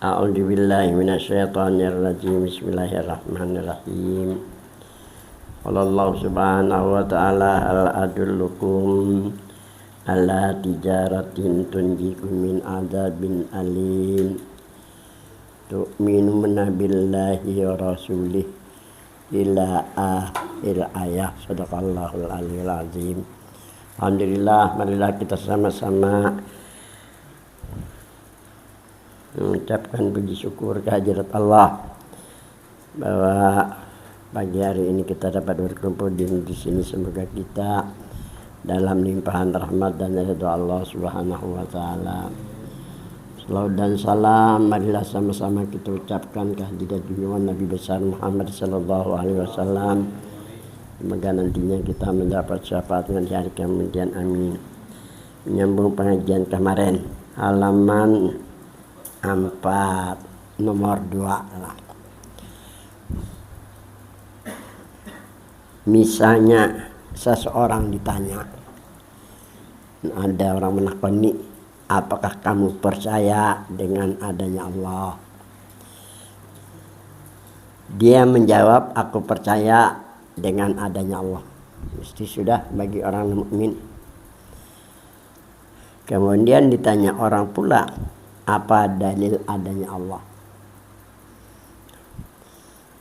A'udzu billahi minasyaitonir rajim. Bismillahirrahmanirrahim. Qala Allah subhanahu wa ta'ala hal adullukum ala tijaratin tunjikum min adzabin alim tu'minuna billahi wa rasulih ila akhir ayat. Sadaqallahul aliyul azim. Alhamdulillah, marilah kita sama-sama mengucapkan puji syukur kehadirat Allah bahwa pagi hari ini kita dapat berkumpul di sini. Semoga kita dalam limpahan rahmat dan ridha Allah Subhanahu wa taala. Salawat dan salam marilah sama-sama kita ucapkan kehadirat junjungan Nabi besar Muhammad sallallahu alaihi wasallam. Semoga nantinya kita mendapat syafaatnya di hari kemudian, amin. Menyambung pengajian kemarin, halaman 4 nomor 2 lah. Misalnya seseorang ditanya, ada orang menakoni, apakah kamu percaya dengan adanya Allah? Dia menjawab, aku percaya dengan adanya Allah. Mesti sudah bagi orang mukmin. Kemudian ditanya orang pula, apa dalil adanya Allah?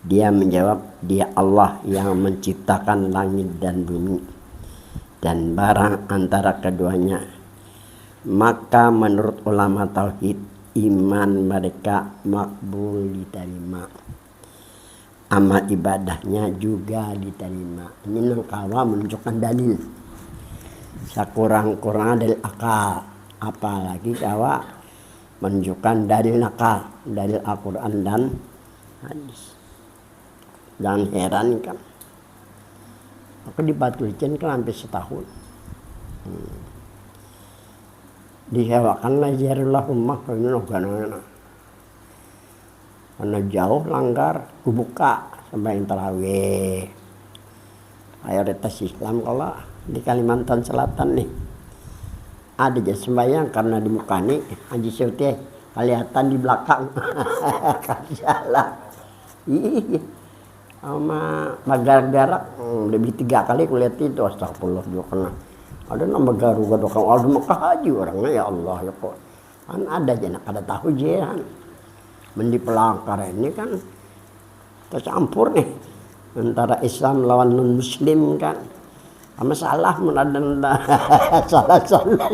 Dia menjawab, dia Allah yang menciptakan langit dan bumi dan barang antara keduanya. Maka menurut ulama tauhid, iman mereka makbul diterima, amal ibadahnya juga diterima. Ini nangkawa menunjukkan dalil. Sakurang-kurang dalil akal, apalagi kawa menunjukkan dalil nakal, dalil Al-Quran dan hadis. Jangan heran kan, aku dibatulikan kan hampir setahun. Disewakan jarullah ummah ini noganana. Karena jauh langgar, kubuka sampai yang tarawih. Mayoritas Islam kalau di Kalimantan Selatan nih. Ada aja sembahyang karena di muka nih Haji Syuti kelihatan di belakang jalan. Sama magar-garak lebih 3 kali kulihat itu, astagfirullah juga kena. Ada nama garuga dokang ada Mekah haji orangnya, ya Allah ya kok. Kan ada aja nak ada tahu jihan. Mendi pelanggar ini kan tercampur nih antara Islam lawan non Muslim kan. Masalah menadanda salah-salah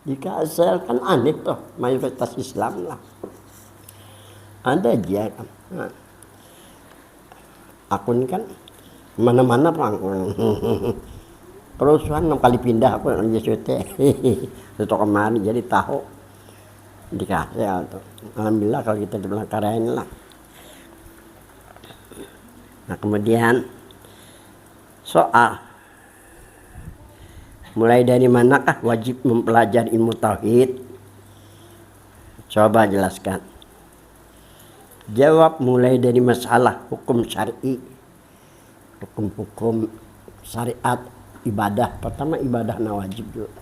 jika asal kan aneh toh, mayoritas Islam lah ada aja kan. Akun kan mana-mana perang perusahaan 6 kali pindah aku yang Yesuite itu kemarin jadi tahu dikasih tuh. Alhamdulillah kalau kita di belakang lah. Nah kemudian soal mulai dari manakah wajib mempelajari ilmu tauhid? Coba jelaskan. Jawab, mulai dari masalah hukum syar'i, hukum-hukum syariat ibadah. Pertama ibadah wajib dulu.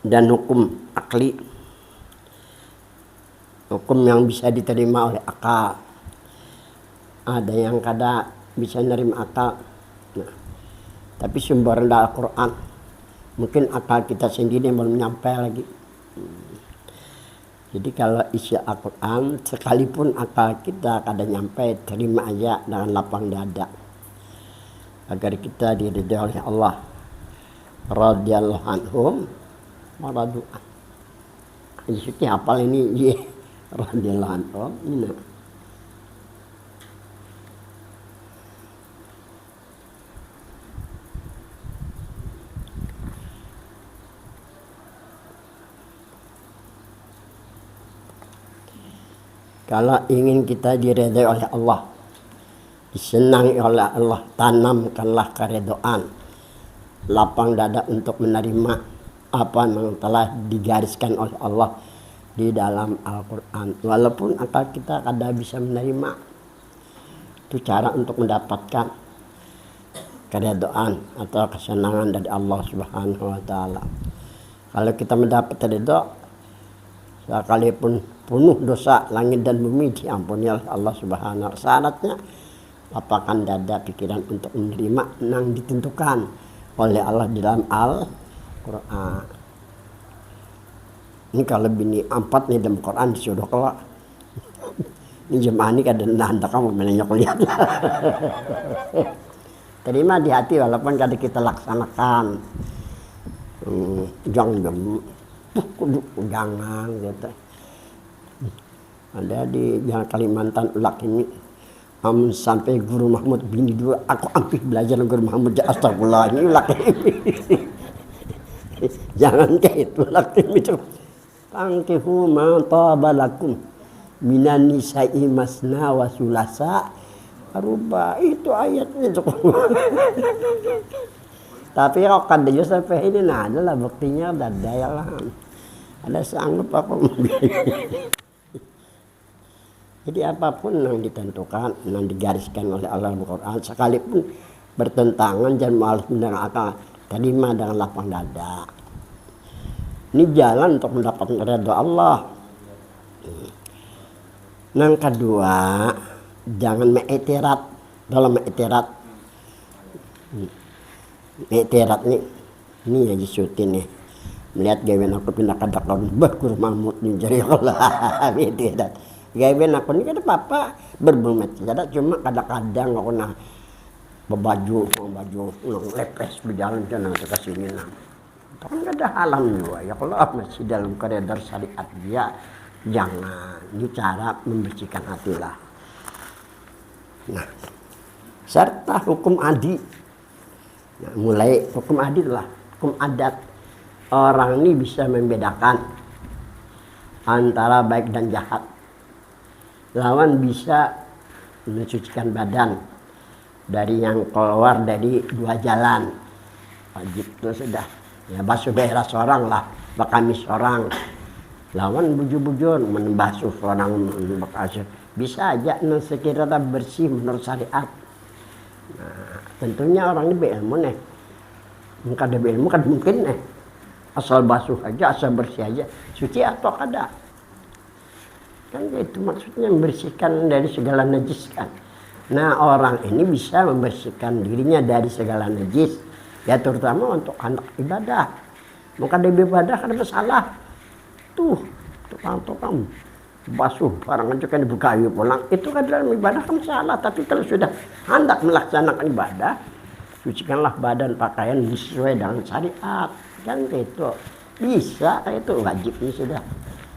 Dan hukum akli, hukum yang bisa diterima oleh akal. Ada yang kada bisa nerima akal. Nah, tapi sumber dari Al-Quran. Mungkin akal kita sendiri yang belum nyampe lagi. Jadi kalau isi Al-Quran, sekalipun akal kita kada nyampe, terima aja dengan lapang dada. Agar kita diridhai oleh Allah. Radhiyallahu anhum wa radu'an. Jadi hafal ini, radhiyallahu anhum. Ini. Kalau ingin kita diridhai oleh Allah, disenangi oleh Allah, tanamkanlah keridhaan, lapang dada untuk menerima apa yang telah digariskan oleh Allah di dalam Al-Quran. Walaupun akal kita kada bisa menerima, itu cara untuk mendapatkan keridhaan atau kesenangan dari Allah Subhanahu wa taala. Kalau kita mendapat ridho, sekalipun penuh dosa langit dan bumi diampuni oleh Allah Subhanahu wa taala. Syaratnya lapangkan dada pikiran untuk menerima yang ditentukan oleh Allah di dalam Al-Qur'an. Ini kalau bini 4 nih dalam Quran disuruh kalau ini jemaah ini kadang nanda kamu menanyok lihat lah. Terima di hati walaupun kadang kita laksanakan. Jangan gitu. Ada di Kalimantan Ulak ini sampai Guru Mahmud bini 2 aku hampir belajar Guru Mahmud astagfirullah ini Ulak ini. Jangan kayak itu Ulak itu. Tangkihu ma tabalakum minan nisa'i masna wa sulasa ruba itu ayatnya cukup. Tapi kalau kada sampai ini nah adalah buktinya ada ya lah. Ada sanggup apa Jadi apapun yang ditentukan, yang digariskan oleh Allah Al-Quran, sekalipun bertentangan dan malas mendengar akal, terima dengan lapang dada. Ini jalan untuk mendapatkan ridha Allah. Yang kedua, jangan mengiktirat. Dalam mengiktirat, mengiktirat ini yang disutin nih. Melihat gawen aku pindah ke Dakar, Guru Mahmud ni jari Allah. Mengiktirat. Gawen aku ni kada apa-apa bermektirat, cuma kadang-kadang aku nak baju lepes berjalan sana ke sini nah. Kan ada halam juga ya kalau masih dalam koridor syariat dia jangan ini cara membersihkan hati lah. Nah, serta hukum adi. Nah, mulai hukum adi lah, hukum adat. Orang ini bisa membedakan antara baik dan jahat. Lawan bisa mencucikan badan dari yang keluar dari 2 jalan. Wajib itu sudah. Ya basuh daerah seorang lah, bakamis seorang. Lawan bujur-bujur membasuh seorang bakasih. Bisa aja sekiranya bersih menurut syariat. Nah, tentunya orang ini berilmu nih. Mungkin ada berilmu kan mungkin nih. Asal basuh aja, asal bersih aja. Suci atau kada. Kan itu maksudnya membersihkan dari segala najis kan. Nah orang ini bisa membersihkan dirinya dari segala najis. Ya terutama untuk anak ibadah. Maka dia ibadah kan masalah. Tuh tukang-tukang basuh barang aja kan dibuka ayo pulang. Itu kan dalam ibadah kan salah. Tapi kalau sudah hendak melaksanakan ibadah, cucikanlah badan pakaian sesuai dengan syariat. Kan gitu. Bisa itu wajib ini sudah.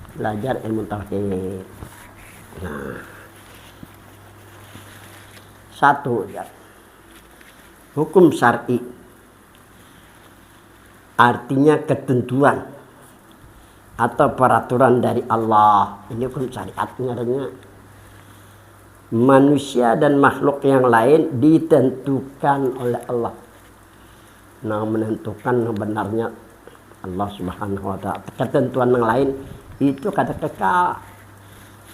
Belajar ilmu tauhid. Nah, 1 ya. Hukum syar'i artinya ketentuan atau peraturan dari Allah. Ini hukum syariatnya adanya. Manusia dan makhluk yang lain ditentukan oleh Allah. Nah, menentukan benarnya Allah Subhanahu wa taala. Ketentuan yang lain itu kata kekal.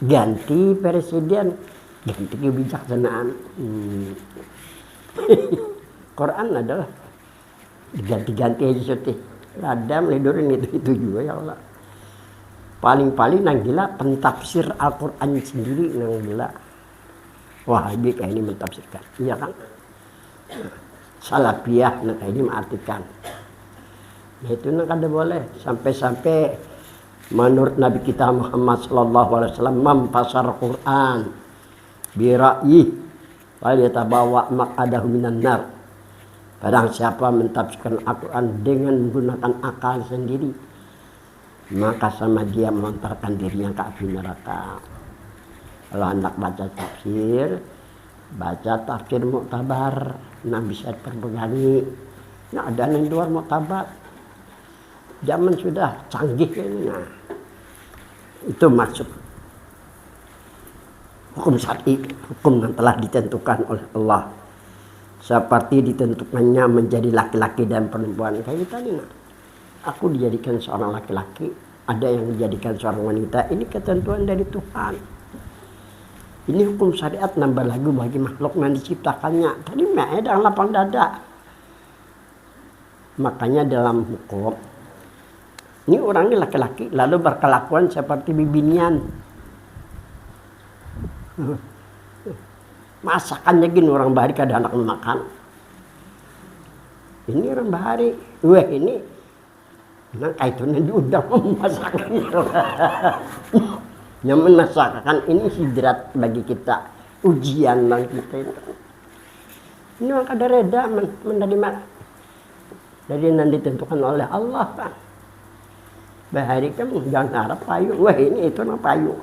Ganti presiden, ganti kebijaksanaan. Quran adalah diganti-ganti aja suti. Ada melidurin itu juga ya Allah. Paling-paling nang gila pentafsir Al-Quran sendiri nang gila. Wahabi kayak ini mentafsirkan, iya kan? Salafiyah nang kayak ini mengartikan. Nah, itu nang kada boleh sampai-sampai menurut Nabi kita Muhammad sallallahu alaihi wasallam memfasar Quran bi ra'yi wal yatabawa maq'adahu minan nar. Barang siapa mentafsirkan Al-Quran dengan menggunakan akal sendiri, maka sama dia melontarkan dirinya ke api neraka. Kalau hendak baca tafsir muktabar, nah bisa terpegangi. Nah ada yang luar muktabar. Zaman sudah canggih ini. Nah, itu maksud hukum syar'i, hukum yang telah ditentukan oleh Allah. Seperti ditentukannya menjadi laki-laki dan perempuan. Kayak tadi, nah, aku dijadikan seorang laki-laki, ada yang dijadikan seorang wanita. Ini ketentuan dari Tuhan. Ini hukum syariat nambah lagi bagi makhluk yang diciptakannya. Tadi ada lapang dada. Makanya dalam hukum Ini orangnya laki-laki lalu berkelakuan seperti bibinian. Masakannya gini, orang Bahari kada anak makan. Ini orang Bahari, wah ini nah kaitannya diundang masakannya. Yang menasakkan ini hidrat bagi kita, ujian bagi kita itu. Ini orang kada reda menerima dari yang ditentukan oleh Allah kan. Bahari kan jangan harap payu, wah ini itu nah payu.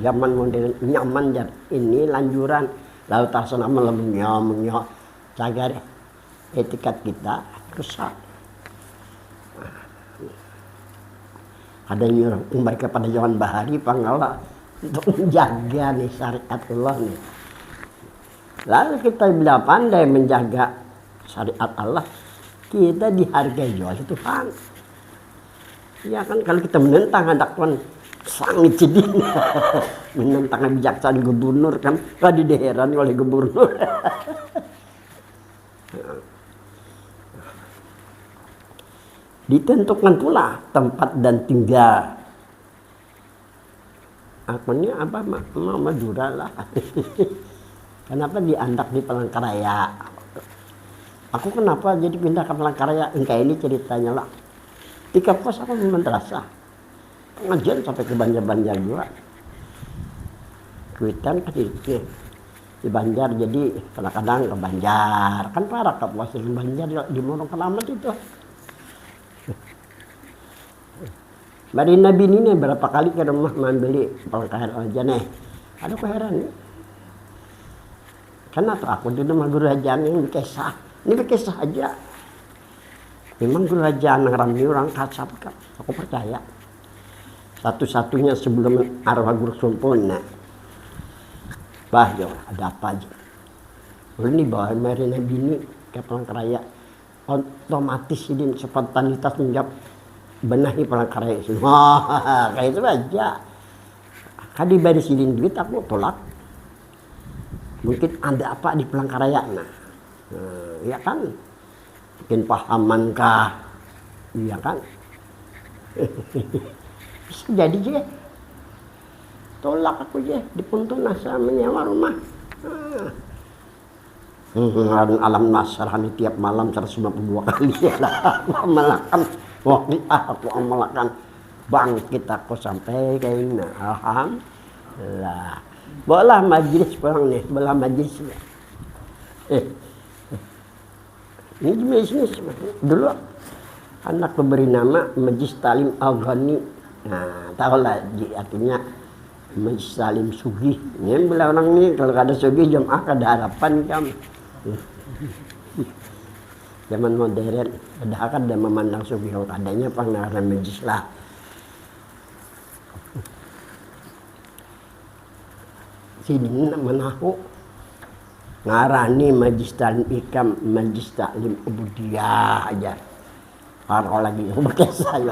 Zaman modern nyaman jar ini lanjuran lalu tasana menyok cagar etikat kita rusak. Ada nyuruh mereka pada zaman Bahari pangala untuk menjaga nih syariatullah nih. Lalu kita bila pandai menjaga syariat Allah, kita dihargai oleh Tuhan. Ya kan kalau kita menentang hendak Tuhan sangat sedih. Menentang kebijaksanaan gubernur kan tadi diherani oleh gubernur. Ditentukan pula tempat dan tinggal. Akunnya apa? Mau Madura lah. Kenapa diandak di Palangkaraya? Aku kenapa jadi pindah ke Palangkaraya? Engkau ini ceritanya lah. Tiga pos aku madrasah. Pengajian sampai ke Banjar-Banjar juga. Kuitan kan di Banjar jadi kadang-kadang ke Banjar. Kan parah ke puasa di Banjar di Morong Keramat itu. Bari Nabi ini berapa kali ke rumah membeli Palangkaraya aja nih. Ada keheran nih. Kenapa aku di rumah guru aja yang berkisah. Ini berkisah aja. Memang guru aja anak ramai orang kasap kan. Aku percaya. Satu-satunya sebelum arwah guru sempurna. Bah, yo, ada apa aja. Ini bawa mari Nabi ini ke Palangkaraya. Otomatis ini spontanitas menjawab benahi Palangkaraya. Wah, kayak itu aja. Kadi bari sidin duit aku tolak. Mungkin ada apa di Palangkaraya. Nah, ya kan. Mungkin pahamankah? Iya kan. Bisa jadi je. Tolak aku je di Puntun Nasrani menyewa rumah. Alam Nasrani tiap malam 152 kali lah. Amalkan waktu aku amalkan bangkit aku sampai kayak ini. Alhamdulillah. Boleh majlis pulang nih, boleh majlis. Ini majlis dulu anak beri nama Majlis Talim Al-Ghani. Nah, tahulah artinya Majlis Talim Sugih. Ini bila orang ini kalau ada sugih jamaah ada harapan kan. Zaman modern ada akan ada memandang sugih adanya pengaran majlis lah. Sini menahu ngarani Majlis Talim Ikam, Majlis Talim Ubudiyah aja. Kalau lagi pakai saya.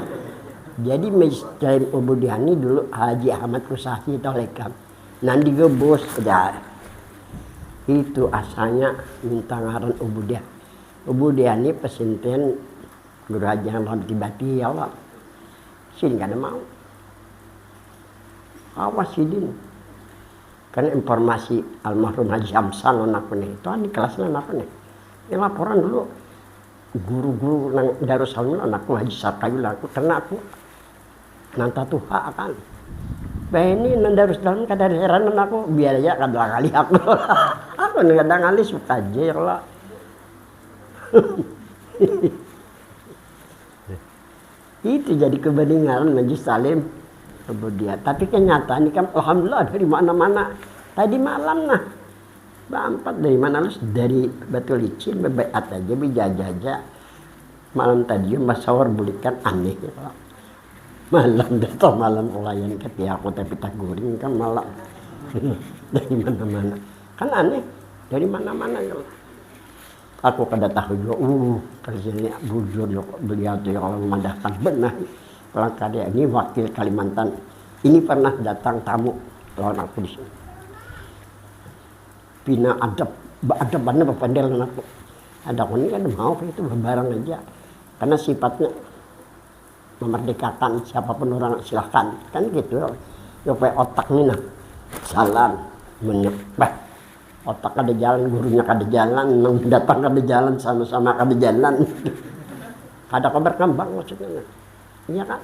Jadi Majlis Talim Ubudiyah ini dulu Haji Ahmad Kusahi Tolekam. Nanti gebos aja. Itu asalnya minta ngaran Ubudiyah. Ubudiyah ini pesantren Guru Haji Ahmad Tibati ya Allah. Sini kada mau. Awas sidin. Karena informasi almarhum Haji Hamsan anakku nih, itu di kelasnya anakku nih. Ini laporan dulu guru-guru nang Darussalam anakku Haji Sarkayu aku karena aku nanta tuha kan. Bah ini nang Darussalam kada heran anakku biar aja kada kali aku. Aku nih kadang kali suka aja lah. Itu jadi kebeningan Majlis Talim Ubudiyah. Tapi kenyataan ini kan alhamdulillah dari mana-mana. Tadi malam nah. Bampat dari mana lu dari Batu Licin bebaiat aja bijajah. Malam tadi masawar bulikan aneh ya. Malam datang malam pelayan ke aku tapi tak guring kan malam. Dari mana-mana. Kan aneh dari mana-mana ya. Aku kada tahu juga kerjanya bujur beliau tuh kalau memandangkan benar. Palangkaraya ini wakil Kalimantan. Ini pernah datang tamu lawan aku di sini. Pina ada mana berpandel aku. Ada aku ini kan mau itu barang aja. Karena sifatnya memerdekakan siapapun orang silahkan kan gitu supaya otak ini nah jalan menyebah otak ada jalan gurunya ada jalan nang datang ada jalan sama-sama ada jalan ada berkembang maksudnya iya kan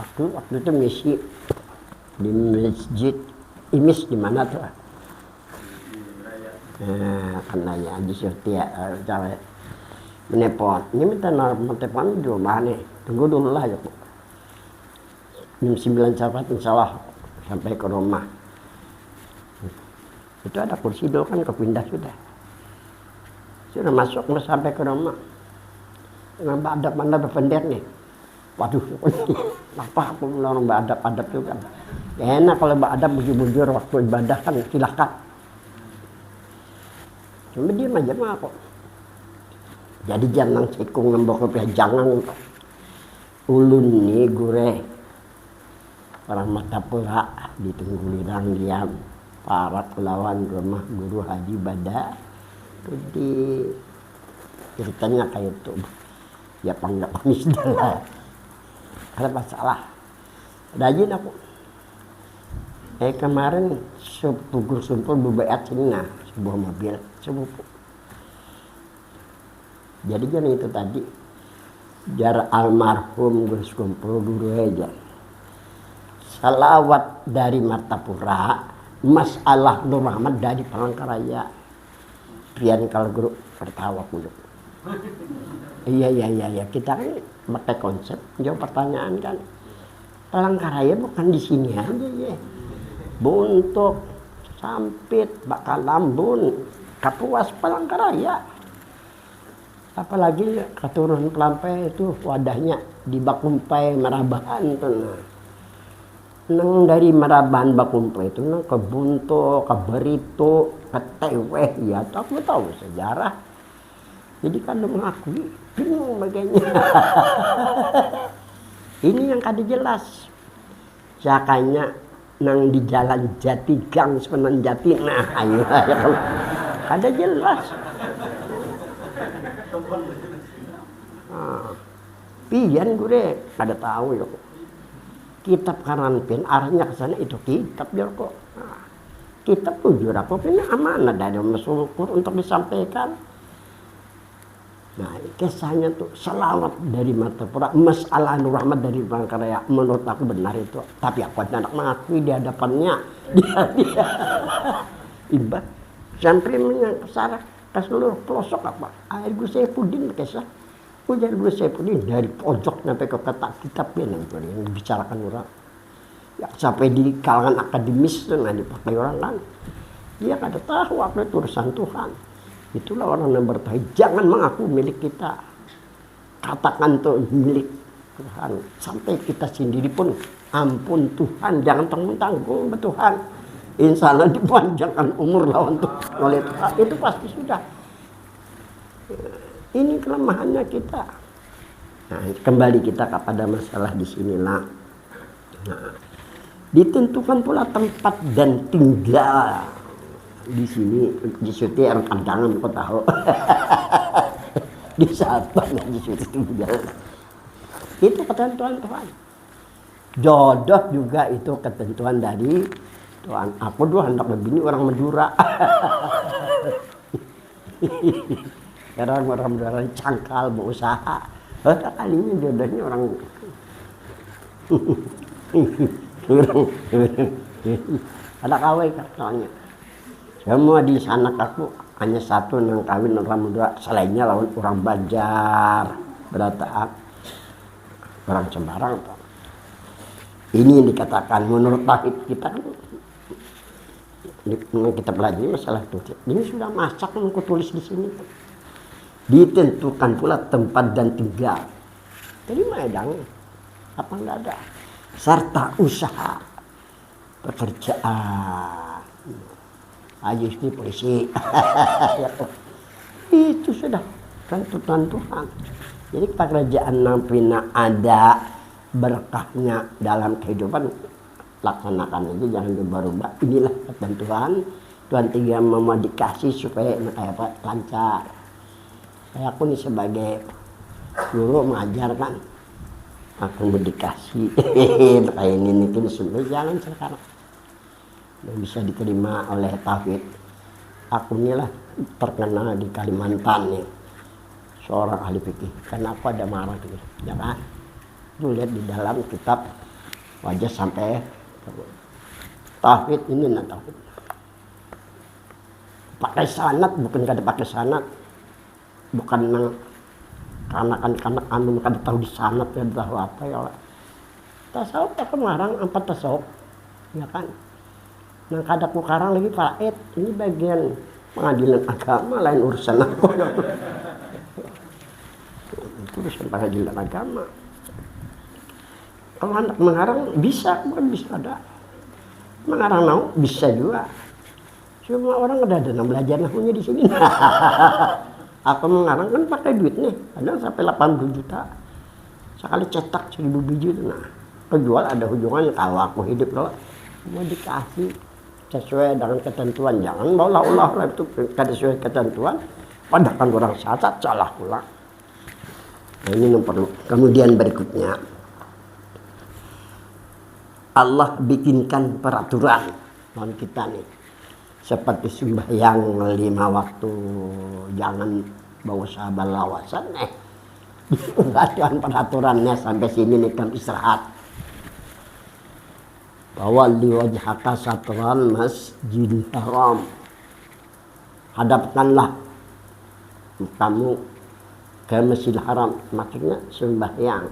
aku waktu itu misi di masjid Imis di mana tuh kenanya Haji Setia cara menepon ini minta menepon di rumah nih tunggu dulu lah ya jam 9 sahabat insyaallah sampai ke rumah itu ada kursi dulu kan kepindah sudah masuk sampai ke rumah dengan adab mana berpendek nih waduh apa aku orang beradab juga enak kalau beradab bujur-bujur waktu ibadah kan silahkan cuma diam aja mah kok jadi jangan sikung ngembok jangan ulun nih gure orang Matapura ditunggu lirang diam para pelawan rumah guru Haji Bada itu di ceritanya kayak itu ya panggil komis dah ada masalah rajin aku kemarin sepugur sumpul bebeat Cina sebuah mobil sepupu jadi jangan itu tadi jar almarhum Gus Kumpul dulu aja salawat dari Martapura masalah Nur Rahmat dari Palangkaraya pian kalau guru tertawa dulu iya kita kan pakai konsep jawab pertanyaan kan Palangkaraya bukan di sini aja ya Buntuk Sampit Bakal Lambun Kapuas Palangkaraya apalagi keturunan Pelampai itu wadahnya di Bakumpai Marabahan tuh nang dari Marabahan Bakumpai itu nang ke Buntuk ke Berito ke Teweh ya aku tahu sejarah jadi kan mengakui bingung bagainya ini yang kada jelas jakanya nang di jalan Jati Gang Sunan Jati nah ayo kada jelas pian gue ada tahu ya kitab karanpin arahnya ke sana itu kitab ya kok kitab jujur aku ini amanah dari Rasulullah untuk disampaikan nah kisahnya tuh selawat dari Martapura masalah Nur Rahmat dari Palangkaraya menurut aku benar itu tapi aku tidak mengakui di hadapannya dia ibah sampai menyasar ke seluruh pelosok apa air gue Saifuddin kisah ujar gue Saifuddin dari pojok sampai ke kotak kitab yang dibicarakan orang ya, sampai di kalangan akademis nah dipakai orang kan dia kada tahu apa itu urusan Tuhan itulah orang yang bertahu jangan mengaku milik kita katakan tuh milik Tuhan sampai kita sendiri pun ampun Tuhan jangan tanggung-tanggung Tuhan insya Allah dipanjangkan umur lawan Tuhan oleh Tuhan itu pasti sudah ini kelemahannya kita nah kembali kita kepada masalah di sinilah nah, ditentukan pula tempat dan tinggal di sini di Suti orang kandangan kau tahu di Sabang di Suti tinggal itu ketentuan Tuhan jodoh juga itu ketentuan dari Tuhan aku dulu hendak berbini orang Madura orang Madura cangkal berusaha kali ini jodohnya orang ada kawai katanya semua di sana aku hanya satu yang kawin orang Madura selainnya lawan orang Banjar Berataan orang Sembarang ini yang dikatakan menurut tauhid kita kan kita pelajari masalah itu ini sudah masak yang aku tulis di sini ditentukan pula tempat dan tinggal jadi medang apa enggak ada serta usaha pekerjaan aja ini polisi itu sudah tentuan Tuhan jadi pekerjaan nampina ada berkahnya dalam kehidupan laksanakan aja jangan berubah inilah ketentuan Tuhan tinggal mau dikasih supaya kayak apa lancar kayak aku nih sebagai Dulu mengajar kan, aku mau dikasih kayak ini nih sebenarnya jangan sekarang. Yang bisa diterima oleh tauhid. Aku inilah terkenal di Kalimantan nih, seorang ahli fikih. Karena aku ada marah gitu, ya kan? Lu lihat di dalam kitab wajah sampai tauhid ini nah tauhid. Pakai sanad bukan kada pakai sanad, bukan karena anu kada tahu di sanad ya tahu apa ya. Tasawuf aku ngarang 4 tasawuf, ya kan? Nang kada ku karang lagi faed, ini bagian pengadilan agama lain urusan aku. Itu urusan pengadilan agama. Kalau anak mengarang bisa, bukan bisa ada. Mengarang nahu bisa juga. Cuma orang ada belajar nahunya di sini. Aku mengarang kan pakai duit nih, kadang sampai 80 juta. Sekali cetak 1000 biji itu nah. Kejual ada hubungannya kalau aku hidup kalau mau dikasih sesuai dengan ketentuan, jangan maulah Allah itu kada sesuai ketentuan, padahal orang salah pula. Nah, ini yang perlu. Kemudian berikutnya Allah bikinkan peraturan dalam kita nih, seperti sembahyang 5 waktu, jangan bawa sahabat lawasan peraturannya sampai sini nih kan istirahat. Fawalli wajhaka satral masjidil haram, hadapkanlah kamu ke Masjidil Haram, maksudnya sembahyang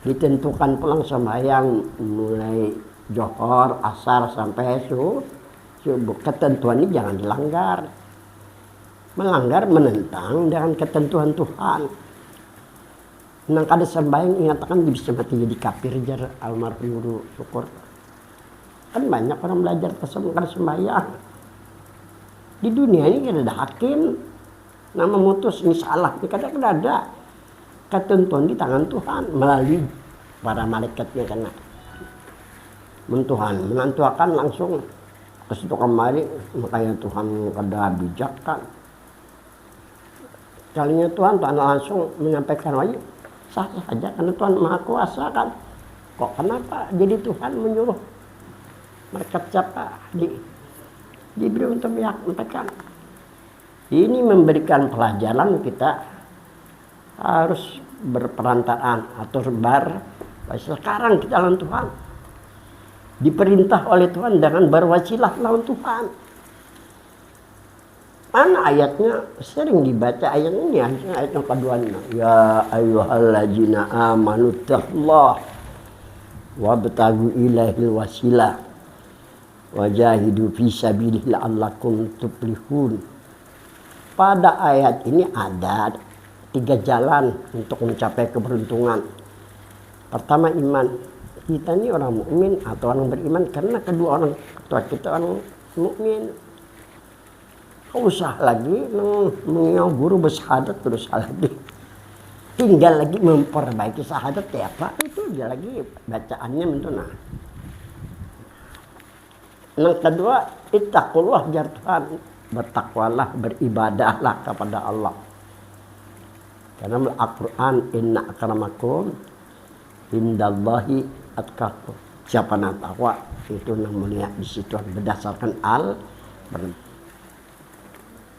ditentukan pulang sembahyang mulai johor, asar sampai subuh. Ketentuan ini jangan dilanggar. Melanggar menentang dengan ketentuan Tuhan. Nang kada sembahyang ingatakan bisa mati jadi kafir jar almarhum guru syukur. Kan banyak orang belajar kada sembahyang. Di dunia ini kada ada hakim nama memutus ini salah, ini kada ada. Ketentuan di tangan Tuhan melalui para malaikatnya kena. Tuhan menentukan langsung ke situ kemari, makanya Tuhan kada bijak kan. Kalinya Tuhan langsung menyampaikan wajib sah saja karena Tuhan Maha Kuasa kan. Kok kenapa jadi Tuhan menyuruh mereka siapa diberi untuk menyampaikan? Ini memberikan pelajaran kita harus berperantaraan atau sekarang kita lawan Tuhan. Diperintah oleh Tuhan dengan berwasilah lawan Tuhan. Mana ayatnya? Sering dibaca ayat ini, ayat yang kedua. Ya ayyuhallazina amanu taqullaha wabtagu ilaihil wasilah wajahidu fi sabilihi la'allakum tuflihun. Pada ayat ini ada 3 jalan untuk mencapai keberuntungan. Pertama iman. Kita ini orang mukmin atau orang beriman karena kedua orang tua kita orang mukmin. Usah lagi mengenal guru bersyahadat terus lagi. Tinggal lagi memperbaiki syahadat ya Pak. Itu dia lagi bacaannya mentuna. Yang kedua, ittaqullah jar Tuhan. Bertakwalah, beribadahlah kepada Allah. Karena Al-Quran inna akramakum indallahi atqakum. Siapa yang takwa itu yang mulia di situ berdasarkan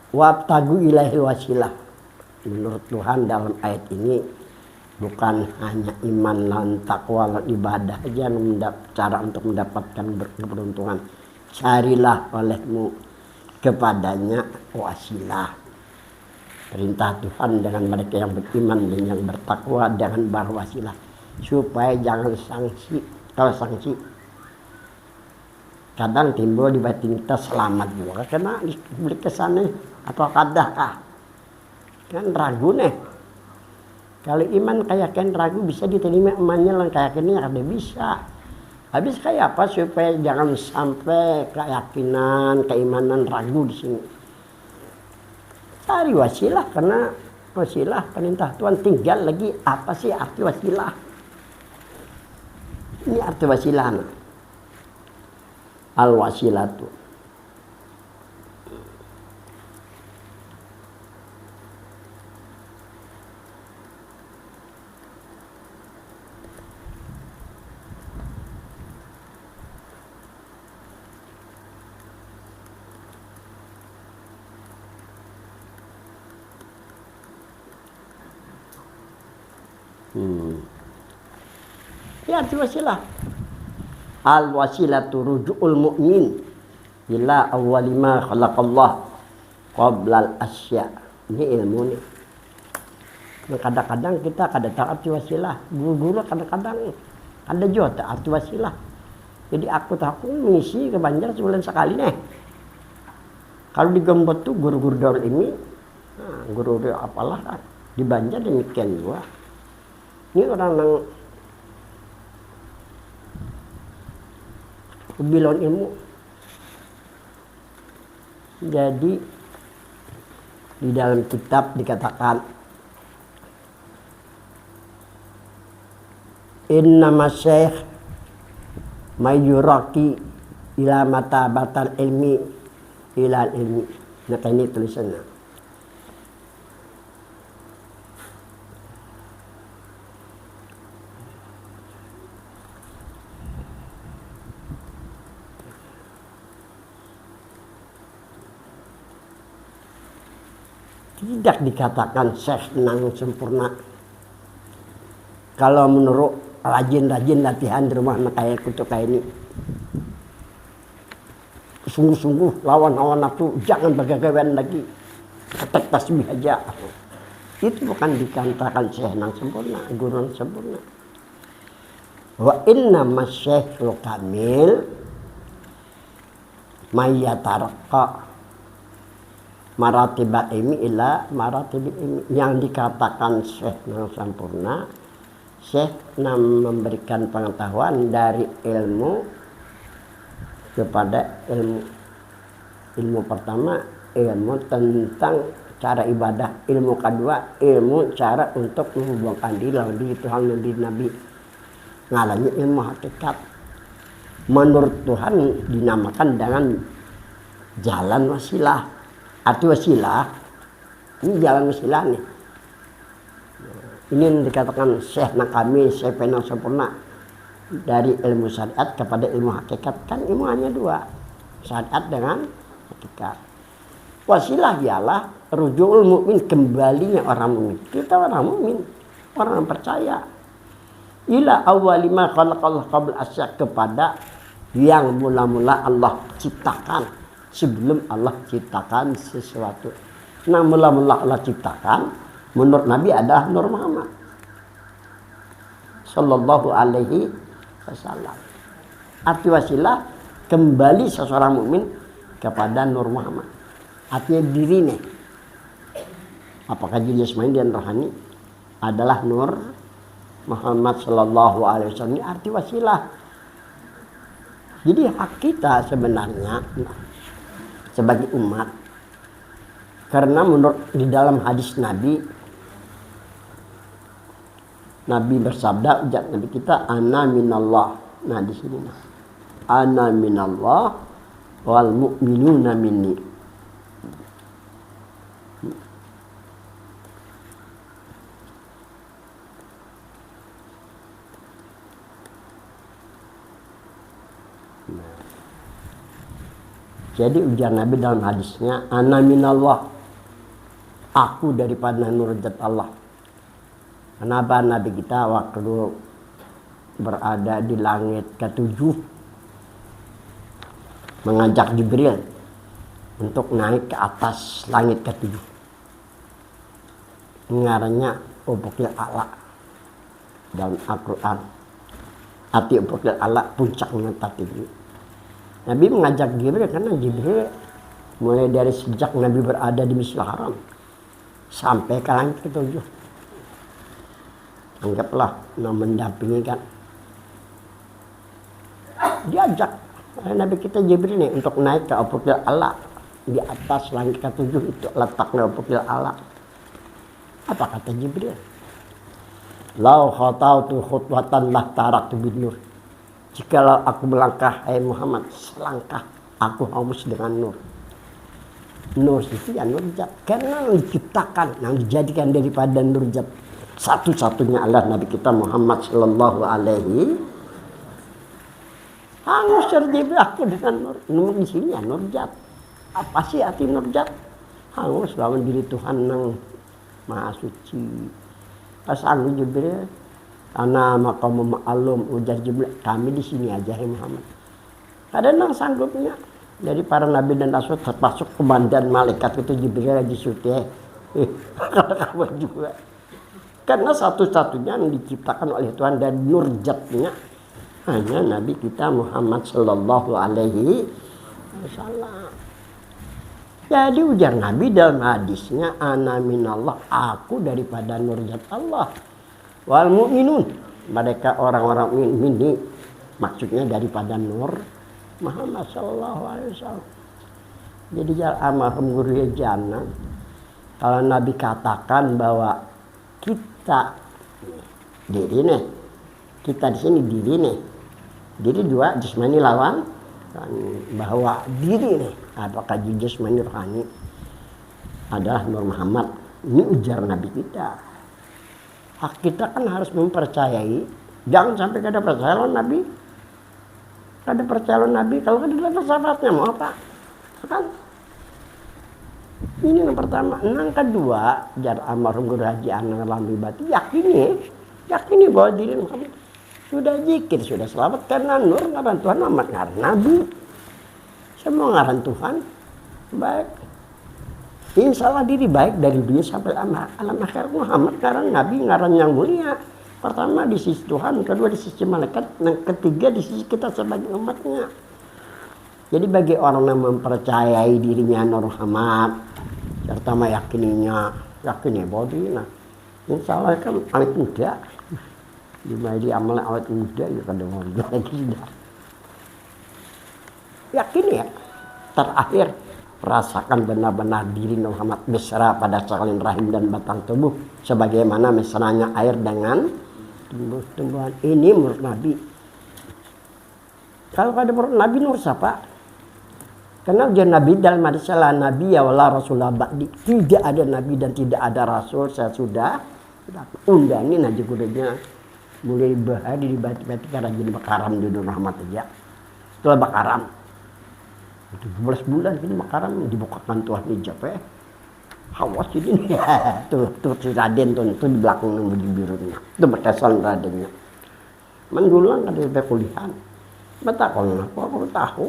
wabtagu ilaihil wasilah. Menurut Tuhan dalam ayat ini bukan hanya iman dan takwa dan ibadah aja cara untuk mendapatkan keberuntungan. Carilah olehmu kepadanya wasilah. Perintah Tuhan dengan mereka yang beriman dan yang bertakwa dengan berwasilah supaya jangan sanksi. Kalau sanksi kadang timbul di batin kita selamat juga karena diberi kesannya atau kadahkah kan ragu nih. Kalau iman kayak kan ragu bisa diterima emannya lang kayak ini ada bisa. Habis kayak apa supaya jangan sampai keyakinan, keimanan ragu di sini. Cari wasilah karena wasilah perintah Tuhan. Tinggal lagi apa sih arti wasilah? Ini arti wasilah. Al-wasilatu. Ya arti wasilah. Al wasilatu ruju'ul mu'min ila awwali ma khalaqallah qabla al asya. Ini ilmu nih. Kadang-kadang kita kada tahu arti wasilah. Guru-guru kadang-kadang ada juga arti wasilah. Jadi aku misi ke Banjar sebulan sekali nih. Kalau di Gembot tuh guru-guru Darul Ilmi, guru-guru apalah kan di Banjar demikian juga. Ini orang yang kebilon ilmu. Jadi di dalam kitab dikatakan innama syekh mayuraki ila matabatal ilmi ila ilmi. Nah ini tulisannya. Tidak dikatakan syekh nang sempurna. Kalau menurut rajin-rajin latihan di rumah kayak kutu kayak ini, sungguh-sungguh lawan nafsu, jangan bagagawan lagi, ketek tasbih aja. Itu bukan dikatakan syekh nang sempurna, guru nang sempurna. Wa inna masyaikhul kamil mayyatarqa maratibal ilmi ila maratibil ilmi. Yang dikatakan syekh yang sempurna, syekh yang memberikan pengetahuan dari ilmu kepada ilmu. Ilmu pertama ilmu tentang cara ibadah, ilmu kedua ilmu cara untuk menghubungkan diri lawan diri Tuhan dan diri Nabi. Ngalami ilmu hakikat. Menurut Tuhan dinamakan dengan jalan wasilah. Arti wasilah, ini jalan wasilah nih. Ini yang dikatakan syekh nak kami, syekh yang sempurna. Dari ilmu syariat kepada ilmu hakikat. Kan ilmu hanya dua. Syariat dengan hakikat. Wasilah ialah rujul mukmin, kembalinya orang mukmin. Kita orang mukmin, orang yang percaya. Ila awwali ma khalaqallahu qabla asya, kepada yang mula-mula Allah ciptakan. Sebelum Allah ciptakan sesuatu. Nah mula-mula Allah ciptakan menurut Nabi adalah Nur Muhammad Sallallahu alaihi wasallam. Arti wasilah kembali seseorang mukmin kepada Nur Muhammad. Artinya dirinya. Apakah diri jasmani dan rohani adalah Nur Muhammad Sallallahu alaihi wasallam. Ini arti wasilah. Jadi hak kita sebenarnya sebagai umat, karena menurut di dalam hadis Nabi bersabda, ujar Nabi kita, ana minallah. Nah di sini ana minallah wal mu'minuna minni. Jadi ujar Nabi dalam hadisnya, ana minallah, aku daripada nurjat Allah. Kenapa Nabi kita waktu berada di langit ke-7 mengajak Jibril untuk naik ke atas langit ke-7. Ngarannya Ufukil A'la dalam Al-Quran. Arti Ufukil A'la puncaknya tertinggi. Nabi mengajak Jibril karena Jibril mulai dari sejak Nabi berada di Masjidil Haram sampai ke langit ke-7. Anggaplah mendampingi kan. Diajak Nabi kita Jibril nih untuk naik ke Ufukil A'la. Di atas langit ke-7 itu letaknya Ufukil A'la. Apa kata Jibril? Lau khatautu khutwatan lah taraktu bin nur. Jikalau aku melangkah, hai Muhammad, selangkah aku haus dengan nur. Nur itu ya nurjat. Karena yang diciptakan, yang dijadikan daripada nurjat. Satu-satunya Allah Nabi kita Muhammad Sallallahu alaihi. Hangus terjadi aku dengan nur. Nur di sini ya nurjat. Apa sih arti nurjat? Hangus lawan diri Tuhan yang Maha Suci. Pas anu Jibril Ana maqamu ma'lum, ujar Jibril, kami di sini aja ya Muhammad. Ada yang sanggupnya. Jadi para nabi dan rasul termasuk komandan malaikat itu Jibril lagi syuting. Karena kabar juga. Karena satu-satunya yang diciptakan oleh Tuhan dan nurjatnya hanya Nabi kita Muhammad Sallallahu Alaihi Wasallam. Jadi ujar Nabi dalam hadisnya, ana minallah, aku daripada nurjat Allah. Wal mu'minun, mereka orang-orang mukmin, maksudnya daripada nur Muhammad Sallallahu Alaihi Wasallam. Jadi almarhum guru jana, kalau Nabi katakan bahwa kita diri nih, kita di sini diri nih, diri dua jasmani lawan, bahwa diri nih, apakah jasmani rohani adalah Nur Muhammad. Ini ujar Nabi kita. Hak kita kan harus mempercayai, jangan sampai kada percaya lawan Nabi. Kada percaya lawan Nabi, kalau kada ada sahabatnya mau apa? Kan? Ini yang pertama. Yang kedua, jar almarhum Guru Haji Anang Lambi Bati, yakini bahwa diri Muhammad sudah zikir, sudah selamat karena nur, ngaran Tuhan amat ngaran Nabi. Semua ngaran Tuhan baik. Insya Allah diri baik dari dunia sampai alam akhir. Muhammad ngaran Nabi, ngaran yang mulia. Pertama di sisi Tuhan, kedua di sisi malaikat, yang ketiga di sisi kita sebagai umatnya. Jadi bagi orang yang mempercayai dirinya Nur Muhammad, serta meyakininya, yakini bahwa insya Allah kan awet muda. Dimana di amalan awet muda, ya kada mau lagi sudah. Yakin ya, terakhir rasakan benar-benar diri Muhammad mesra pada salin rahim dan batang tubuh, sebagaimana mesranya air dengan tumbuh-tumbuhan. Ini menurut Nabi. Kalau ada menurut Nabi nur siapa? Karena ujian Nabi dalam hadis salah Nabi ya wala Rasulullah ba'di. Tidak ada Nabi dan tidak ada Rasul saya sudah undangin aja kudanya. Mulai bahari di batu-batu karena jadi bakaram di Nur Muhammad aja. Setelah bakaram 17 bulan ini bakaram dibukakan Tuhan hijab ya. Hawas ini ya. Tuh si Raden tuh di belakang yang baju birunya. Itu berkesan Radennya. Mendulang ada kuliahan. Betul aku tahu.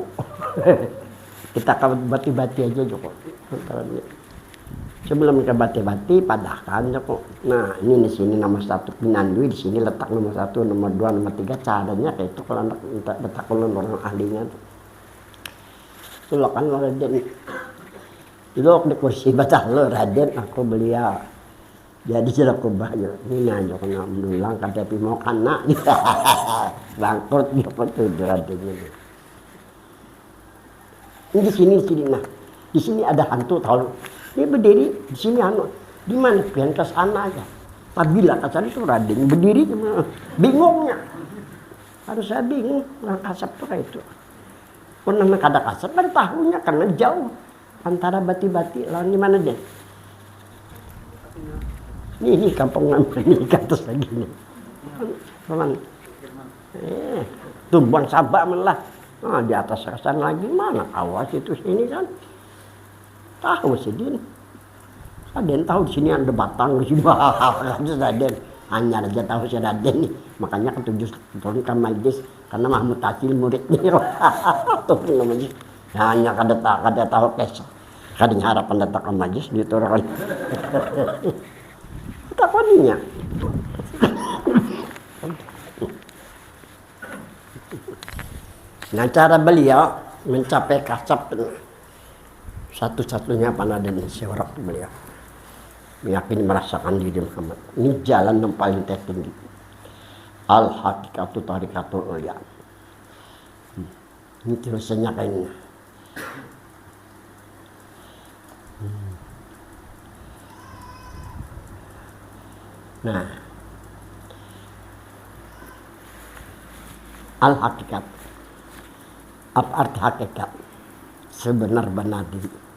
Kita ke bati-bati aja Joko. Sebelum ke bati-bati padahkan Joko. Nah ini di sini nomor 1 Pinandui, di sini letak nomor 1, nomor 2, nomor 3. Caranya kayak itu kalau anak betakulun orang ahlinya tuh. Tulakan lo Raden. Duduk di kursi baca lo Raden, aku beliau. Jadi sudah kubah ya. Ini aja kena mendulang kada mau kana. Bangkrut Joko tuh Raden ini. Ini di sini nah. Di sini ada hantu tahu. Dia berdiri di sini anu. Di mana pian ke sana aja. Apabila kasar itu Raden berdiri bingungnya. Harus saya bingung orang kasap tuh kayak itu. Pernah kada kasap kan tahunya karena jauh antara bati-bati lawan di mana deh. Ini kampung ini ke atas lagi nih. Teman. Tumbang Sabak malah. Nah, di atas sana lagi mana awas itu sini kan tahu sedih. Raden tahu di sini ada batang di sini Raden hanya aja tahu si Raden nih, makanya ketujuh turunkan majlis karena Mahmud Tacil muridnya tuh namanya hanya kada tahu kes kadinya harapan datang ke majlis diturunkan takoninya. Nah cara beliau mencapai kasab satu-satunya panadan seorang beliau meyakini merasakan diri Muhammad. Ini jalan yang paling tertinggi. Al hakikatu tarikatul ulia. Ini tulisannya kayaknya. Nah, al hakikat. Apa arti hakikat? Sebenar-benar diri.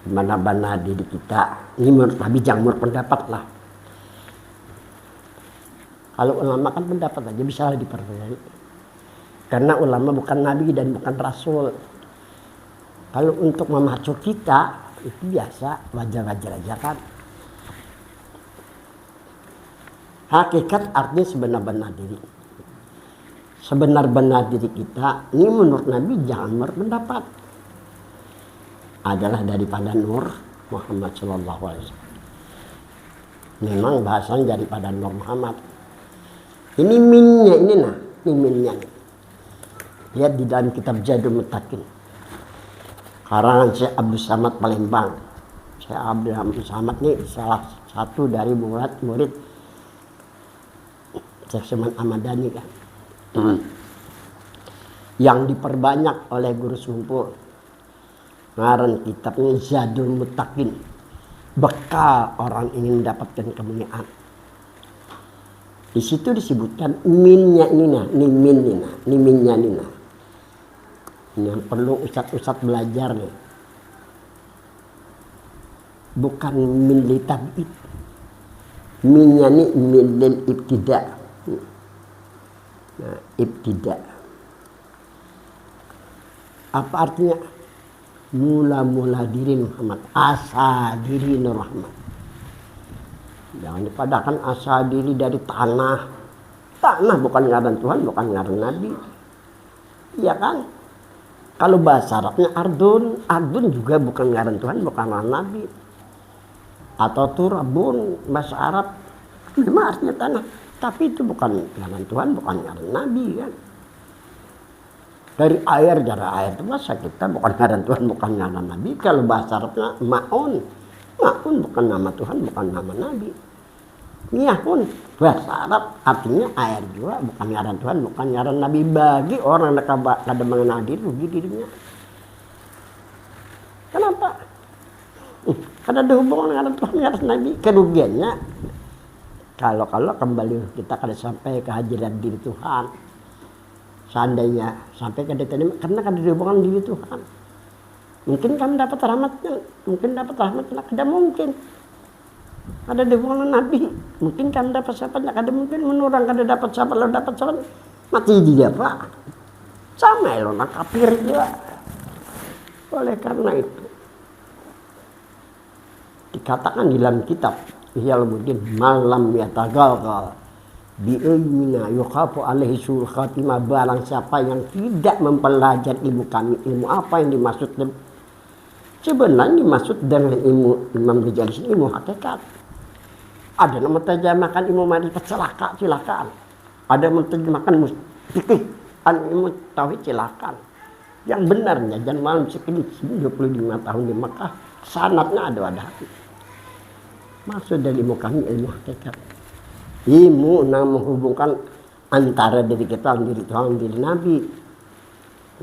Sebenar-benar diri kita. Ini menurut Nabi jamur pendapat lah. Kalau ulama kan pendapat aja bisa dipercayai. Karena ulama bukan Nabi dan bukan Rasul. Kalau untuk memacu kita itu biasa wajar-wajar aja kan. Hakikat artinya sebenar-benar diri. Sebenar-benar diri kita ini menurut Nabi jangan berpendapat adalah daripada Nur Muhammad Sallallahu Alaihi Wasallam. Memang bahasanya daripada Nur Muhammad. Ini minnya ini nah, ini minnya. Lihat di dalam kitab Zadul Muttaqin. Karangan Syekh Abdul Samad Palembang. Syekh Abdul Samad ini salah satu dari murid Syekh Suman Ahmadani kan. Yang diperbanyak oleh guru Sumpul. Ngaran kitabnya Zadul Muttaqin. Bekal orang ingin mendapatkan kemuliaan. Di situ disebutkan minnya ini nah, ini min ini nah, ini minnya ini nah. Ini yang perlu ustadz belajar nih. Bukan min li tab'id. Minnya ini min lil ibtida'. Nah, ibtida'. Apa artinya? Mula-mula diri Muhammad, asa diri Nur Muhammad. Jangan dipadakan asa diri dari tanah. Tanah bukan ngaran Tuhan, bukan ngaran Nabi. Iya kan? Kalau bahasa Arabnya ardun, ardun juga bukan ngaran Tuhan, bukan ngaran Nabi. Atau turabun, bahasa Arab memang artinya tanah, tapi itu bukan ngaran Tuhan, bukan ngaran Nabi kan. Dari air, itu masa kita bukan ngaran Tuhan, bukan ngaran Nabi. Kalau bahasa Arabnya ma'un. Ma'un bukan nama Tuhan, bukan nama Nabi. Miyahun, bahasa Arab artinya air juga, bukan ngaran Tuhan, bukan ngaran Nabi. Bagi orang yang kada mengenal diri, rugi dirinya. Kenapa? Kada ada hubungan ngaran Tuhan, ngaran Nabi. Kerugiannya, kalau kembali kita kada sampai kehadiran diri Tuhan. Seandainya sampai ke detik ini, karena kan dihubungkan diri Tuhan. Mungkin kami dapat rahmatnya, kada mungkin. Ada dihubungkan Nabi, mungkin kami dapat syafaatnya, kada mungkin menurang kada dapat syafaat, lalu dapat syafaat, mati dia Pak. Sama lo nak kafir juga. Oleh karena itu, dikatakan di dalam kitab Ihya Ulumuddin, malam yatagalgal bi'ilmina yukhafu alaihi sul khatimah, barang siapa yang tidak mempelajari ilmu kami, ilmu apa yang dimaksud sebenarnya dimaksud dengan ilmu Imam Ghazali ilmu hakikat. Ada yang menerjemahkan ilmu ma'rifat silakan. Ada yang menerjemahkan fikih ilmu tauhid silakan. Yang benarnya dan malam sekini 25 tahun di Mekah sanadnya ada hati. Maksud dari ilmu kami ilmu hakikat. Ilmu yang menghubungkan antara diri kita dan diri Tuhan dan diri Nabi.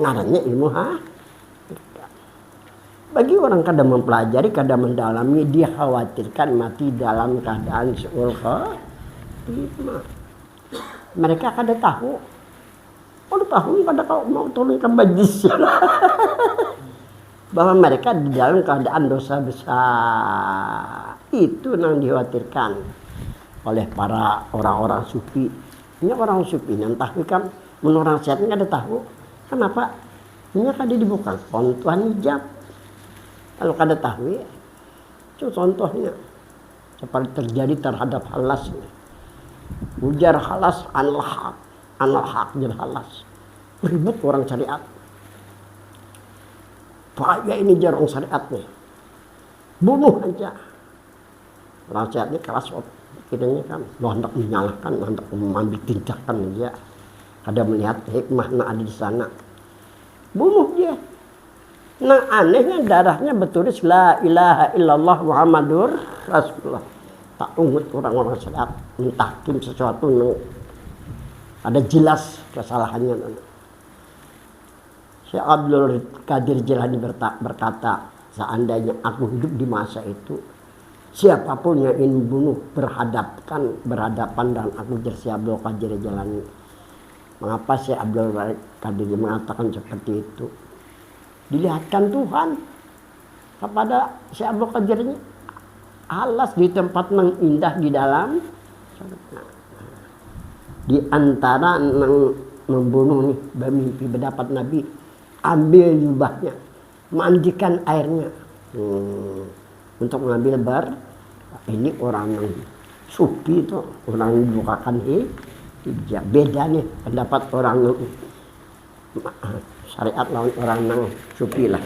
Ngarannya ilmu bagi orang kadang mempelajari, kadang mendalami, dia khawatirkan mati dalam keadaan su'ul khatimah. Mereka kadang tahu. Kalau tahu kadang kau mau tolong ke bajis bahwa mereka di dalam keadaan dosa besar. Itu yang dikhawatirkan oleh para orang-orang sufi. Ini orang sufi yang tahu kan menurut sehatnya ada tahu. Kenapa? Ini kada dibuka kontuan hijab. Kalau kada tahu itu contohnya seperti terjadi terhadap halas. Ujar halas anal haq jar halas. Ribut orang syariat. Bahaya ini jar orang syariat nih. Bunuh aja. Orang syariat ini keras kiranya kan hendak menyalahkan, hendak mengambil tindakan dia. Ada melihat hikmah yang ada di sana. Bunuh dia. Nah anehnya darahnya bertulis la ilaha illallah Muhammadur Rasulullah. Tak ungut orang-orang syariat mentahkim sesuatu yang ada jelas kesalahannya. Syekh Abdul Qadir Jilani berkata, seandainya aku hidup di masa itu, siapapun yang ingin bunuh berhadapan dengan aku Syekh Abdul Qadir Jilani. Mengapa Syekh Abdul Qadir mengatakan seperti itu? Dilihatkan Tuhan kepada Syekh Abdul Qadir ini alas di tempat yang indah di dalam. Di antara yang membunuh nih bermimpi berdapat Nabi, ambil jubahnya, mandikan airnya untuk mengambil bar. Ini orang yang sufi itu orang dibukakan hijab. Beda nih pendapat orang syariat lawan orang nang sufi lah.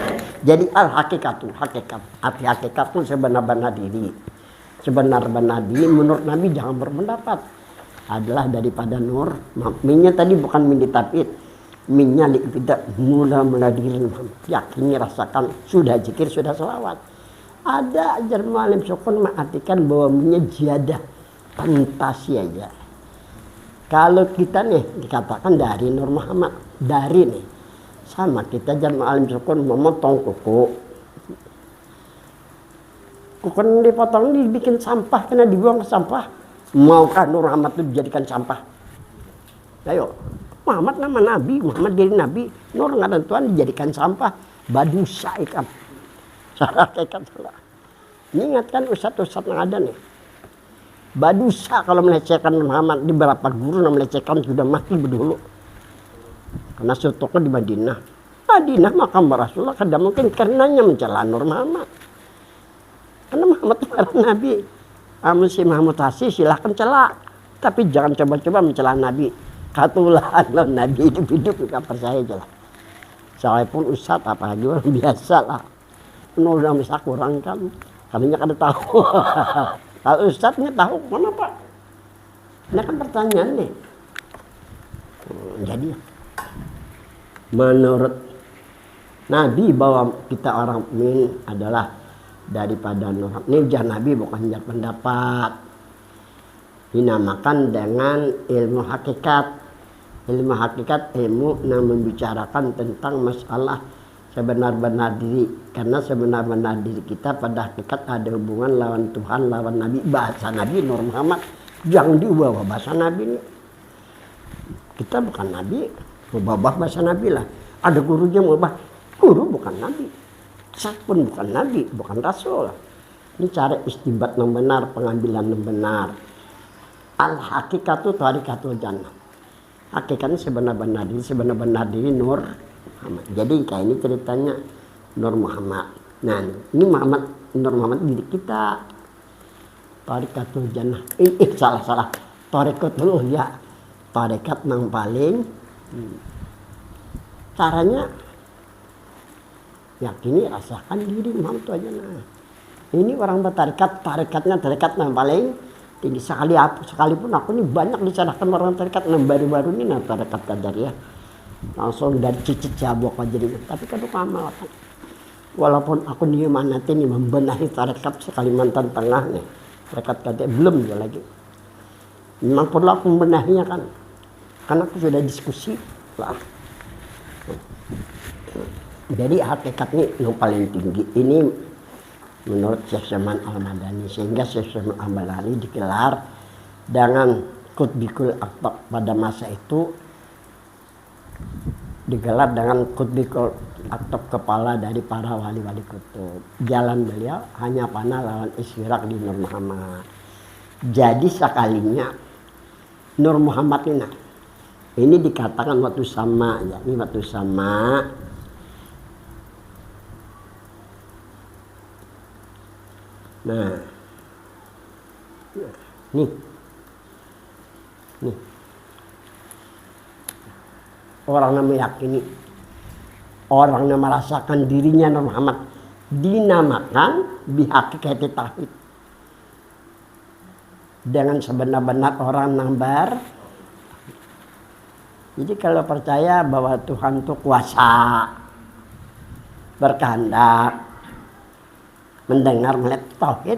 Jadi al hakikatu, hakikat, arti hakikat itu sebenar-benar diri. Sebenar-benar diri menurut Nabi jangan berpendapat adalah daripada nur. Minnya tadi bukan min ditapit, minnya tidak mula diri, yakini rasakan sudah zikir sudah selawat. Ada ajar malim sukun mengartikan bahwa minnya jiadah fantasi aja. Kalau kita nih dikatakan dari Nur Muhammad, dari nih sama kita jangan alim sukun memotong kuku dipotong dibikin sampah kena dibuang ke sampah. Maukah Nur Muhammad itu dijadikan sampah? Ayo, Muhammad nama Nabi, Muhammad diri Nabi, Nur nggak ada Tuhan dijadikan sampah. Badusa ikan, salah ikan salah. Ini ingatkan ustadz-ustadz yang ada nih. Badusa kalau melecehkan Muhammad, di beberapa guru yang melecehkan sudah mati berdulu. Karena sutoknya di Madinah. Madinah makam Rasulullah kadang mungkin karenanya mencela Nur Muhammad. Karena Muhammad itu Nabi. Si Mahmud Hassi silahkan celak, tapi jangan coba-coba mencela Nabi. Katulah Nabi hidup nggak percaya aja lah. Saya pun ustadz apalagi orang biasa lah. Nur udah bisa kurang kan, kalinya kada tahu. Kalau ustadznya tahu mana pak? Ini kan pertanyaan nih. Jadi menurut Nabi bahwa kita orang mukmin adalah daripada nur. Ini jangan Nabi bukan jangan pendapat. Dinamakan dengan ilmu hakikat. Ilmu hakikat ilmu yang membicarakan tentang masalah sebenar-benar diri. Karena sebenar-benar diri kita pada hakikat ada hubungan lawan Tuhan, lawan Nabi. Bahasa Nabi Nur Muhammad jangan diubah bahasa Nabi ini. Kita bukan Nabi, ubah bahasa Nabi lah. Ada gurunya mau ubah, guru bukan Nabi. Saya pun bukan Nabi, bukan Rasul. Ini cara istinbat yang benar, pengambilan yang benar. Al-hakikatu tarikatul jannah. Hakikatnya sebenar-benar diri Nur Muhammad. Jadi kayak ini ceritanya Nur Muhammad. Nah, ini Nur Muhammad diri kita. Tarikatul jannah. Salah. Tarikatul ya. Tarikat yang paling. Caranya yakini rasakan diri Muhammad itu aja. Nah, ini orang bertarikat, tarikatnya yang paling tinggi sekalipun aku ini banyak dicerahkan orang tarikat yang baru-baru ini nah tarikat Qadariyah langsung dari cicit jabok aja jadi. Tapi kan itu amalkan. Walaupun aku di mana ini membenahi tarikat Kalimantan Tengah nih, tarikat Qadariyah belum dia lagi. Memang perlu aku membenahinya kan, karena aku sudah diskusi lah. Jadi hakikatnya yang paling tinggi ini menurut Syekh Zaman Al-Madani, sehingga Syekh Zaman Al-Madani dikelar dengan Qutbikul Aktab pada masa itu digelar dengan Qutbikul Aktab kepala dari para wali-wali kutub. Jalan beliau hanya panah lawan isyirak di Nur Muhammad. Jadi sekalinya Nur Muhammad ini dikatakan waktu sama ya, ini waktu sama. Nah, nih, orang yang meyakini, orang yang merasakan dirinya Nur Muhammad dinamakan bihaqiqati tauhid. Dengan sebenar-benar orang nambar. Jadi kalau percaya bahwa Tuhan itu kuasa, berkehendak, mendengar melihat tauhid,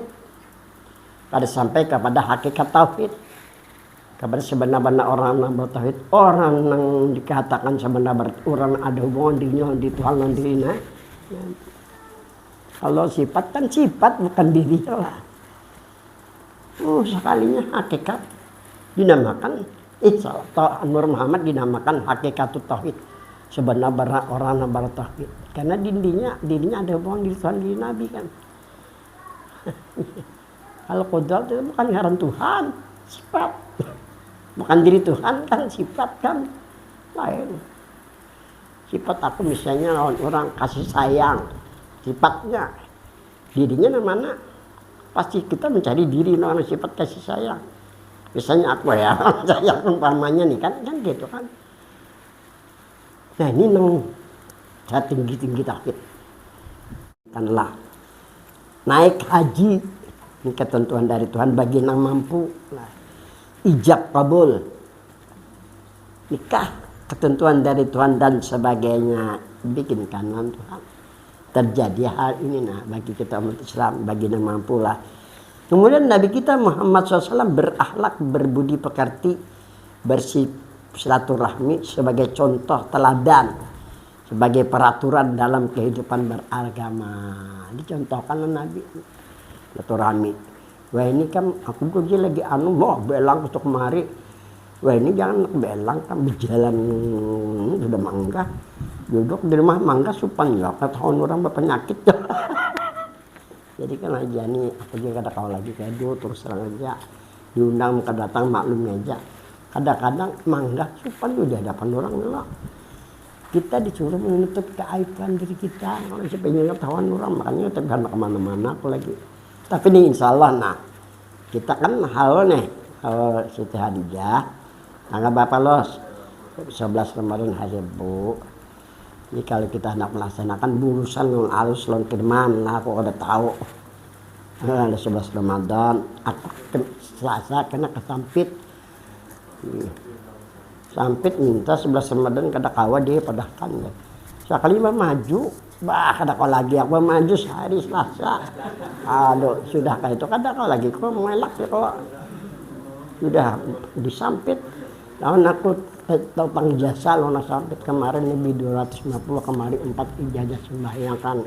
pada sampai kepada hakikat tauhid, kepada sebenar-benar orang yang bertauhid, orang yang dikatakan sebenar-benar orang ada hubungan dirinya di Tuhan dan dirinya. Kalau sifat kan sifat bukan dirinya lah. Sekalinya hakikat dinamakan Nur Muhammad dinamakan hakikatut tauhid, sebenar-benar orang yang bertauhid. Karena dirinya ada hubungan di Tuhan diri Nabi kan. Kalau qudrat itu bukan ngaran Tuhan, sifat. Bukan diri Tuhan kan, sifat kan lain. Sifat aku misalnya lawan orang kasih sayang, sifatnya. Dirinya mana? pasti kita mencari diri dengan sifat kasih sayang. Misalnya aku ya, saya umpamanya nih kan gitu kan. Nah ini nang saya tinggi takut. Kanlah naik haji ini ketentuan dari Tuhan bagi yang mampu. Nah, ijab kabul, nikah ketentuan dari Tuhan dan sebagainya, bikin kanan Tuhan. Terjadi hal ini nah bagi kita umat Islam, bagi yang mampu lah. Kemudian Nabi kita Muhammad SAW berakhlak, berbudi pekerti, bersilaturahmi sebagai contoh teladan, sebagai peraturan dalam kehidupan beragama. Dicontohkan Nabi silaturahmi. Wah ini kan aku lagi mau belang untuk kemari. Wah ini jangan belang kan berjalan sudah mangga. Duduk di rumah mangga supan ya, tahun orang berpenyakit. Jadi kan aja nih, aku juga kata kau lagi kayak dulu terus terang aja diundang muka datang maklum aja. Kadang-kadang mangga supan di hadapan orang lah. Kita disuruh menutup keaiban diri kita. Kalau siapa yang ketahuan orang makanya kita kan kemana-mana aku lagi. Tapi ini insya Allah nah kita kan hal Siti Hadijah, tanggal berapa los? 11 Ramadan hari Bu. Jadi kalau kita hendak melaksanakan burusan non alus lon firman, nah aku udah tahu. Ada 11 Ramadan, aku Selasa kena kesampit. Sampit minta 11 Ramadan kada kawa dia padahkan ya. Sekali maju, bah kada kau lagi aku maju sehari Selasa. Aduh, sudah kayak itu kada kau lagi kau mengelak ya kau. Sudah disampit. Lawan aku topang jasa lona sampit kemarin lebih 250 kemarin 4 ijazah sembahyang kan.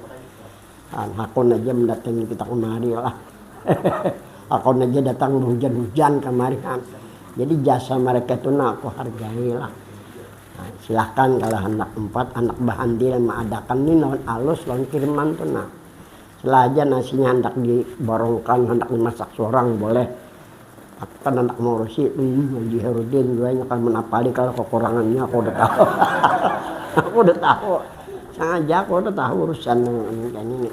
Aku aja mendatangi kita kemari lah. Aku aja datang hujan-hujan kemarin kan. Jadi jasa mereka itu aku hargai lah. Nah, silahkan kalau anak 4 anak bahandil mengadakan ini lawan alus lawan kiriman tuh nah. Selaja nasinya hendak diborongkan, hendak dimasak seorang boleh. Aku kan anak ngurusi, Haji Herudin gue akan menapali kalau kekurangannya aku udah tahu. Aku udah tahu. Sengaja aku udah tahu urusan ini.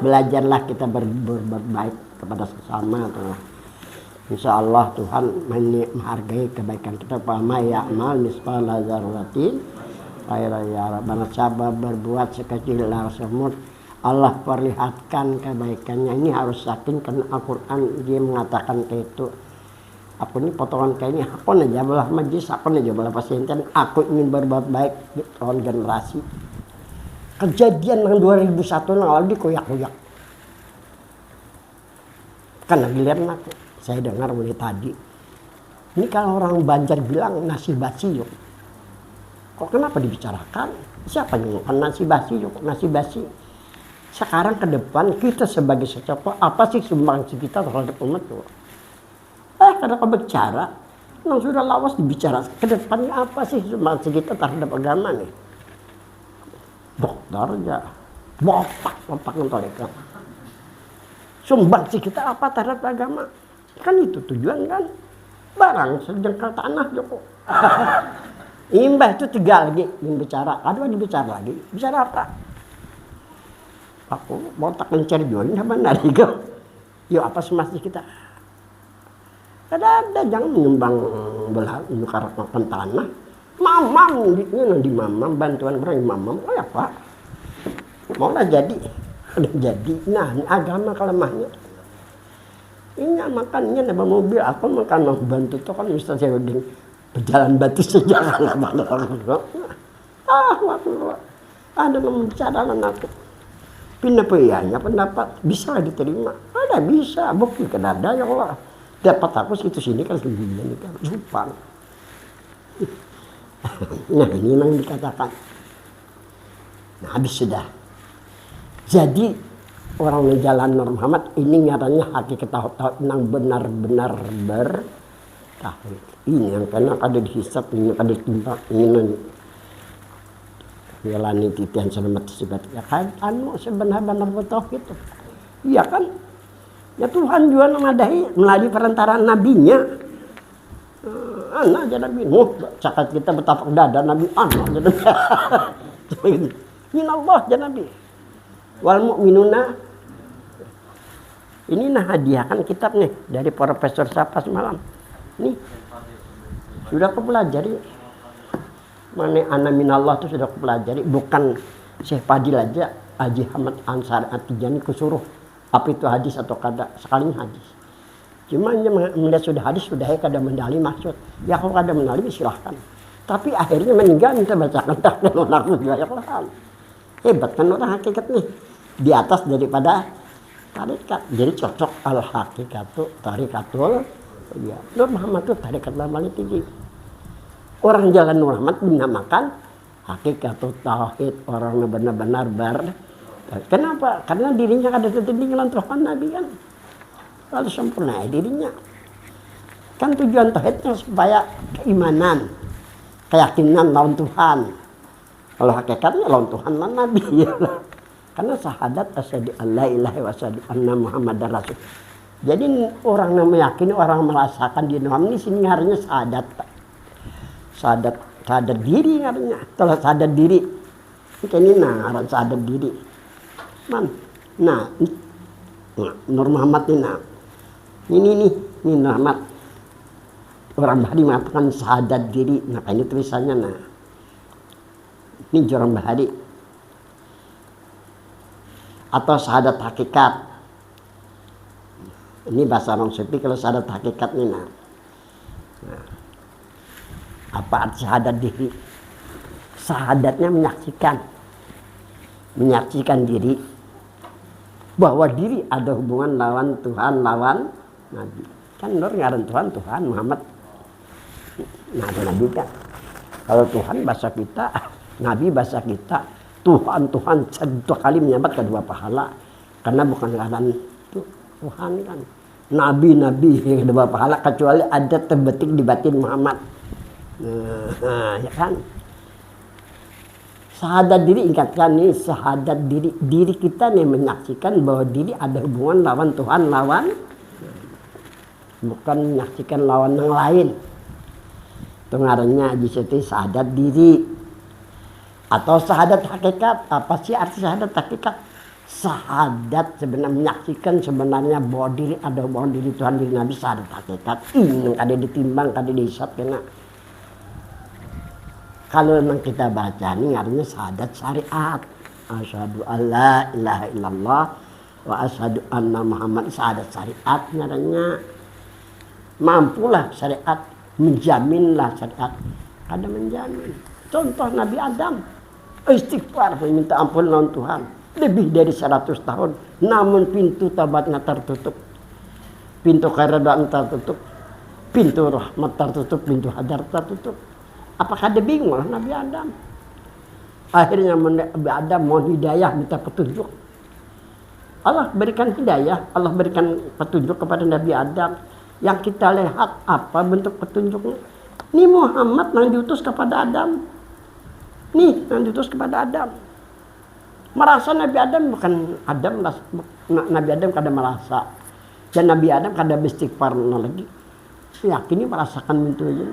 Belajarlah kita berbuat baik kepada sesama tuh. Insya Allah Tuhan menghargai kebaikan kita. Pama ya'mal misqala dzarratin khairan yara. Barang siapa berbuat sekecil lar semut, Allah perlihatkan kebaikannya. Ini harus yakin karena Al-Quran dia mengatakan kayak itu. Aku ini potongan kayaknya, aku aja belah majlis, aku aja belah pasien, aku ingin berbuat baik di tahun generasi. Kejadian yang 2001 yang awal dikoyak-koyak. Karena giliran aku, saya dengar mulai tadi. Ini kalau orang Banjar bilang nasi basi yuk. Kok kenapa dibicarakan? Siapa yang makan nasi basi yuk, nasi basi? Sekarang ke depan kita sebagai secopo apa sih sumbangsi kita terhadap umat tuh? Karena kau bicara, memang sudah lawas dibicara. Ke depannya apa sih sumbangsi kita terhadap agama nih? Dokter aja, bopak nontolekan. Sumbangsi kita apa terhadap agama? Kan itu tujuan kan? Barang sejengkal tanah Joko. Imbah itu 3 lagi yang bicara, kedua dibicara lagi. Bicara apa? Aku mau tak mencari jualin apa nari kau? Yuk apa semasti kita? Ada jangan menyumbang belah nukar makan tanah. Mamam di mamam bantuan orang mamam. Oh ya Pak. Mau lah jadi. Udah jadi. Nah ini agama kelemahnya. Ini makannya nambah mobil. Aku makan mau bantu tuh kan Ustaz Herudin berjalan batu saja lah. Waktu ada membicarakan aku. Pindah pendapat bisa diterima. Ada bisa. Bukti kan ada ya Allah. Dapat aku situ sini kan sendirian itu lupa. Nah ini memang dikatakan. Nah habis sudah. Jadi orang di jalan Nur Muhammad ini nyatanya hakikat tauhid yang benar-benar bertauhid. Ini yang karena ada dihisap, ini ada ditimpa, ini Yalani titian selamat sibat ya kan sebenar-benar bertauhid itu. Iya kan? Ya Tuhan juga memadahi melalui perantaraan nabinya. Anak aja nabi. Cakat kita betapa dada nabi anak aja nabi. Min Allah aja nabi. Wal mu'minuna Ini nah hadiahkan kitab nih dari Profesor siapa semalam. Nih sudah aku pelajari. Mana ana minallah itu sudah aku pelajari. Bukan Syekh Fadil aja, Haji Ahmad Ansari At-Tijani kusuruh apa itu hadis atau kada, sekalinya hadis. Cuma melihat sudah hadis sudah kada mendali maksud. Ya kalau kada mendali silahkan. Tapi akhirnya meninggal minta bacakan takdir aku juga ya kan. Hebat kan orang hakikat nih. Di atas daripada tarikat. Jadi cocok al hakikatu tarikatul ya. Nur Muhammad itu tarikat lama tinggi. Orang jalan Nur Muhammad dinamakan hakikatul tauhid, orang benar-benar kenapa? Karena dirinya ada dengan Tuhan Nabi kan. Lalu sempurna dirinya. Kan tujuan tauhidnya supaya keimanan, keyakinan lawan Tuhan. Kalau hakikatnya lawan Tuhan dan Nabi ya. Karena syahadat asyhadu alla ilaha wa asyhadu anna muhammadar rasul. Jadi orang yang meyakini, orang merasakan di dalam ini sini harinya sadar diri harinya. Kalau sadar diri ini ngaran sadar diri. Nah, Nur Muhammad ini Nur Muhammad. Orang Bahari mengatakan sadar diri. Nah, ini tulisannya nah. Ini orang Bahari. Atau syahadat hakikat. Ini bahasa orang Sufi kalau syahadat hakikat ini nah. Apa arti syahadat diri? Syahadatnya menyaksikan diri bahwa diri ada hubungan lawan Tuhan, lawan Nabi. Kan Nur ngaran Tuhan Muhammad. Nah, ada Nabi kan. Kalau Tuhan bahasa kita, Nabi bahasa kita, Tuhan satu kali menyambat kedua pahala. Karena bukan ngaran Tuhan kan. Nabi kedua pahala kecuali ada terbetik di batin Muhammad. Nah, ya kan. Syahadat diri, ingatkan nih, syahadat diri kita nih menyaksikan bahwa diri ada hubungan lawan Tuhan, lawan bukan menyaksikan lawan yang lain. Itu ngarannya di situ syahadat diri atau syahadat hakikat. Apa sih arti syahadat hakikat? Syahadat sebenarnya menyaksikan sebenarnya bahwa diri ada hubungan diri Tuhan, diri Nabi. Syahadat hakikat ini ada ditimbang, ada dihisab kena. Kalau memang kita baca ini artinya syahadat syariat. Asyhadu alla ilaha illallah wa asyhadu anna Muhammad, syahadat syariat artinya. Mampulah syariat, menjaminlah syariat. Ada menjamin. Contoh Nabi Adam istighfar meminta ampun lawan Tuhan lebih dari 100 tahun, namun pintu taubatnya tertutup, pintu keridhaan tertutup, pintu rahmat tertutup, pintu hadar tertutup. Apakah dia bingung lah Nabi Adam? Akhirnya Nabi Adam mohon hidayah, minta petunjuk. Allah berikan hidayah, Allah berikan petunjuk kepada Nabi Adam. Yang kita lihat apa bentuk petunjuknya? Ini Muhammad yang diutus kepada Adam. Nih yang diutus kepada Adam. Merasa Nabi Adam bukan Adam, Nabi Adam kada merasa. Dan Nabi Adam kada beristighfar lagi. Yakini merasakan pintu aja.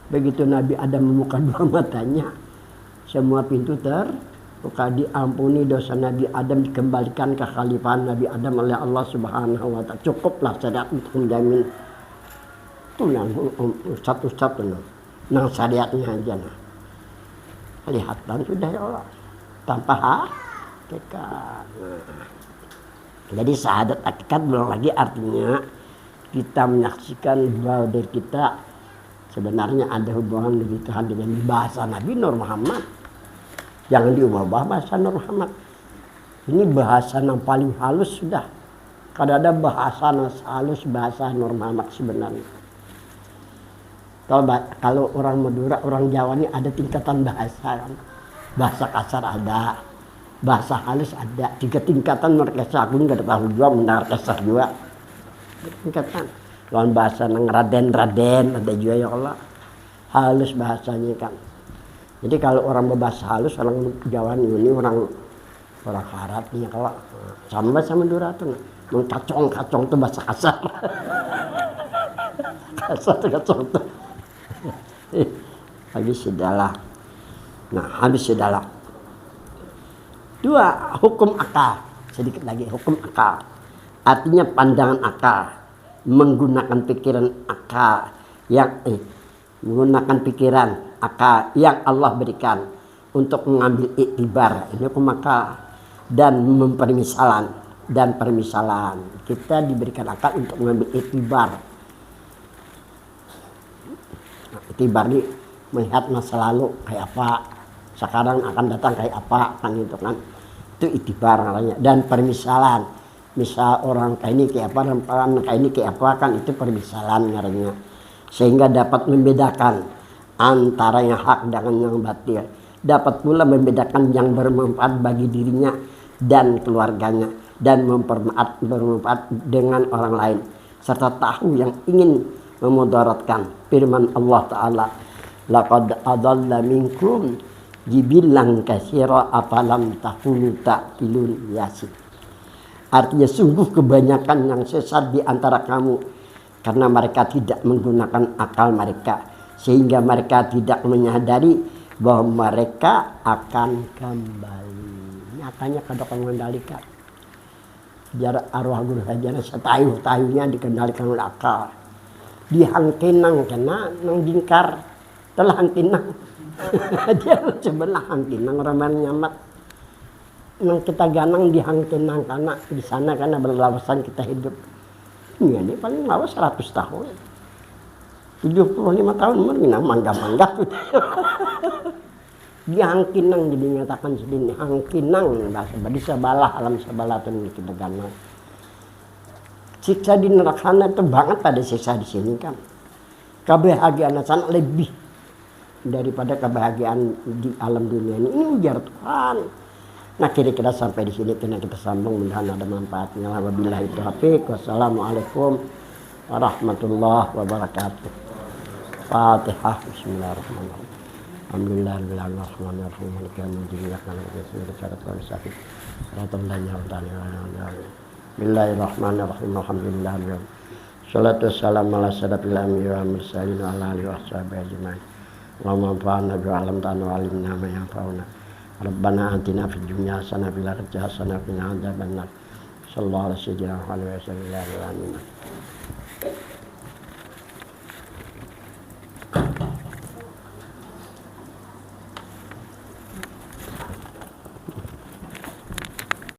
Begitu Nabi Adam membuka dua matanya, semua pintu terbuka, diampuni dosa Nabi Adam, dikembalikan ke khalifahan Nabi Adam oleh Allah Subhanahu wa Ta'ala. Cukuplah syariat untuk menjamin. Itu yang satu-satu nah syariatnya aja nah. Kelihatan sudah ya Allah. Tanpa hakikat. Jadi syahadat hakikat belum lagi artinya kita menyaksikan bahwa dari kita sebenarnya ada hubungan dengan Tuhan dengan bahasa Nabi Nur Muhammad. Jangan diubah bahasa Nur Muhammad. Ini bahasa yang paling halus sudah. Kada ada bahasa yang halus bahasa Nur Muhammad sebenarnya. Kalau orang Madura, orang Jawa ini ada tingkatan bahasa. Bahasa kasar ada, bahasa halus ada. 3 tingkatan mereka aku nggak tahu juga mendengar kasar juga. Tingkatan. Lawan bahasa nang raden ada juga ya Allah. Halus bahasanya kan. Jadi kalau orang berbahasa halus, orang Jawa ini orang Arab nih kalau sama Madura tuh mengkacong tuh bahasa kasar. Kasar kacong tuh. Habis sudahlah. Nah, habis sudahlah. 2, hukum akal. sedikit lagi hukum akal. Artinya pandangan akal, menggunakan pikiran akal menggunakan pikiran akal yang Allah berikan untuk mengambil iktibar, ini hukum akal, dan permisalan. Kita diberikan akal untuk mengambil iktibar. Iktibar ini melihat masa lalu kayak apa, sekarang akan datang kayak apa, kan itu kan. Itu iktibar namanya. Dan permisalan, misal orang kayak ini kayak apa, orang kayak ini kayak apa, kan itu permisalan namanya. Sehingga dapat membedakan antara yang hak dengan yang batil. Dapat pula membedakan yang bermanfaat bagi dirinya dan keluarganya, dan bermanfaat dengan orang lain, serta tahu yang ingin memudaratkan. Firman Allah Ta'ala, laqad adalla minkum jibilan katsira afalam takunu ta'qilun yasin. Artinya sungguh kebanyakan yang sesat di antara kamu karena mereka tidak menggunakan akal mereka, sehingga mereka tidak menyadari bahwa mereka akan kembali. Nyatanya kada mengendalikan. Jarak arwah guru hajana setayuh-tayuhnya dikendalikan oleh akal. Dihangkinang kena nang jingkar telah hangkinang. Dia sebelah hangkinang orang nyamat. Nang kita ganang dihangkinang karena di sana karena berlawasan kita hidup. Ini paling lawas 100 tahun. 75 tahun mungkin mangga-mangga. Dia hangkinang jadi nyatakan sedini hangkinang bahasa di sebelah alam sebelah itu kita ganang. Siksa di neraka itu banget pada siksa di sini kan. Kebahagiaan sana lebih daripada kebahagiaan di alam dunia ini. Ini ujar Tuhan. Nah kira-kira sampai di sini kita sambung, mudah-mudahan ada manfaatnya. Wabillahi taufiq. Wassalamualaikum warahmatullahi wabarakatuh. Fatihah. Bismillahirrahmanirrahim. Alhamdulillahirrahmanirrahim. Maliki yaumiddin. Iyyaka na'budu wa iyyaka nasta'in. Shiratal ladzina an'amta 'alaihim. Bismillahirrahmanirrahim. Alhamdulillah. Shalatu wassalamu ala asyrafil anbiya'i wal mursalin wa ala alihi washabihi ajmain. Allahumma anfa'na bima 'allamtana wa 'allimna ma yanfa'una. Rabbana atina fid dunya hasanah wa fil akhirati hasanah wa qina adzabannar. Sallallahu alaihi wa sallam.